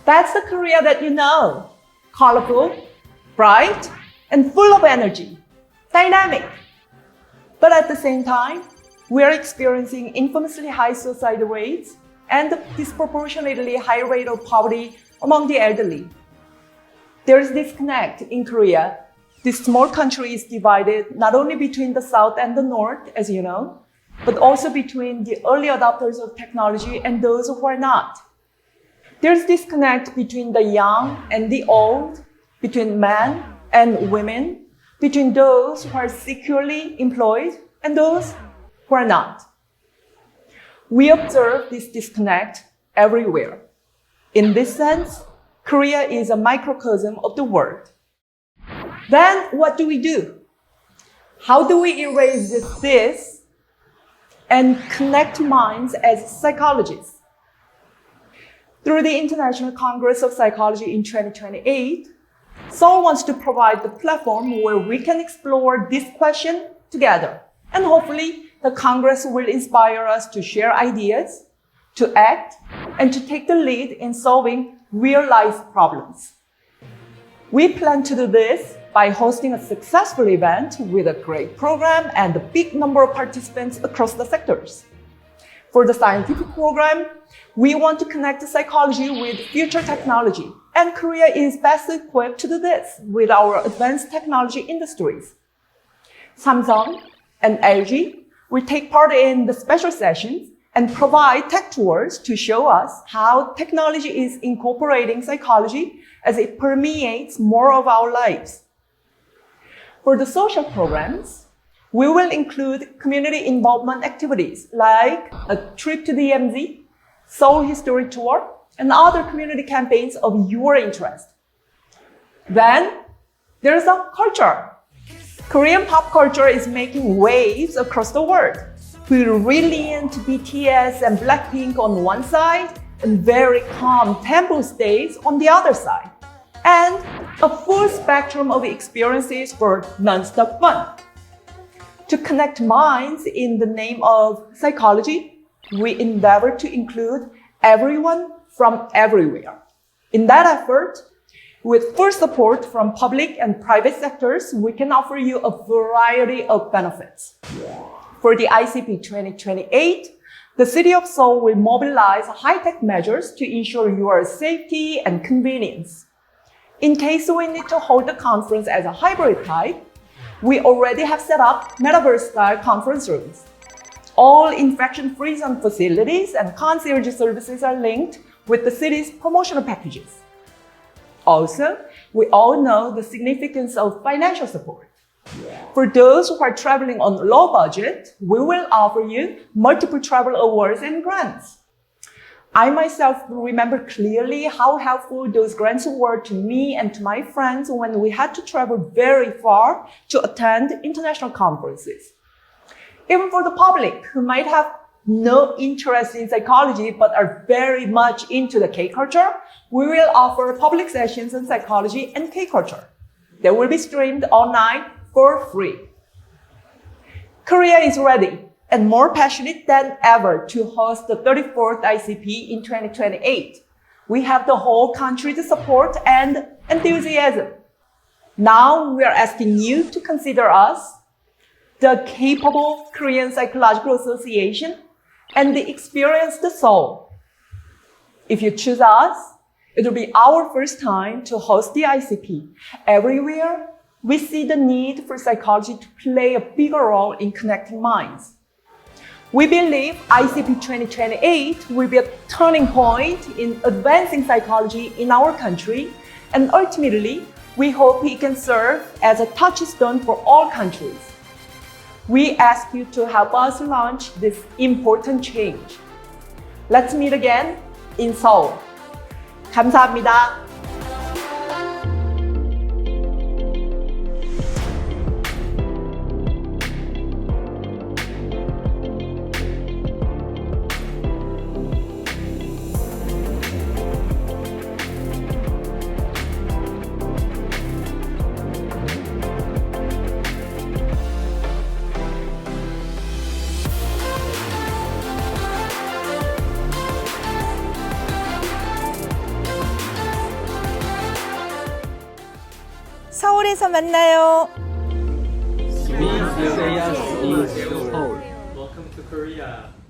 That's the Korea that you know. Colorful, bright, and full of energy. Dynamic. But at the same time, we are experiencing infamously high suicide rates and disproportionately high rate of poverty among the elderly. There is disconnect in Korea. This small country is divided not only between the South and the North, as you know, but also between the early adopters of technology and those who are not. There's disconnect between the young and the old, between men and women, between those who are securely employed and those who are not. We observe this disconnect everywhere. In this sense, Korea is a microcosm of the world. Then what do we do? How do we erase this and connect minds as psychologists? Through the International Congress of Psychology in 2028, Seoul wants to provide the platform where we can explore this question together. And hopefully, the Congress will inspire us to share ideas, to act, and to take the lead in solving real-life problems. We plan to do this by hosting a successful event with a great program and a big number of participants across the sectors. For the scientific program, we want to connect psychology with future technology, and Korea is best equipped to do this with our advanced technology industries. Samsung and LG will take part in the special sessions and provide tech tours to show us how technology is incorporating psychology as it permeates more of our lives. For the social programs, we will include community involvement activities like a trip to DMZ, Seoul History Tour, and other community campaigns of your interest. Then, there's a culture. Korean pop culture is making waves across the world. We're really into BTS and Blackpink on one side, and very calm tempo stays on the other side. And a full spectrum of experiences for non-stop fun. To connect minds in the name of psychology, we endeavor to include everyone from everywhere. In that effort, with full support from public and private sectors, we can offer you a variety of benefits. For the ICP2028, the City of Seoul will mobilize high-tech measures to ensure your safety and convenience. In case we need to hold the conference as a hybrid type, we already have set up metaverse-style conference rooms. All infection-free zone facilities and concierge services are linked with the city's promotional packages. Also, we all know the significance of financial support. For those who are traveling on low budget, we will offer you multiple travel awards and grants. I myself remember clearly how helpful those grants were to me and to my friends when we had to travel very far to attend international conferences. Even for the public who might have no interest in psychology but are very much into the K-culture, we will offer public sessions on psychology and K-culture. They will be streamed online for free. Korea is ready and more passionate than ever to host the 34th ICP in 2028. We have the whole country's support and enthusiasm. Now we are asking you to consider us, the capable Korean Psychological Association, and the experienced soul. If you choose us, it will be our first time to host the ICP. Everywhere, we see the need for psychology to play a bigger role in connecting minds. We believe ICP 2028 will be a turning point in advancing psychology in our country, and ultimately, we hope it can serve as a touchstone for all countries. We ask you to help us launch this important change. Let's meet again in Seoul. 감사합니다. 서울에서 만나요. Meet the ICP Seoul. Welcome to Korea.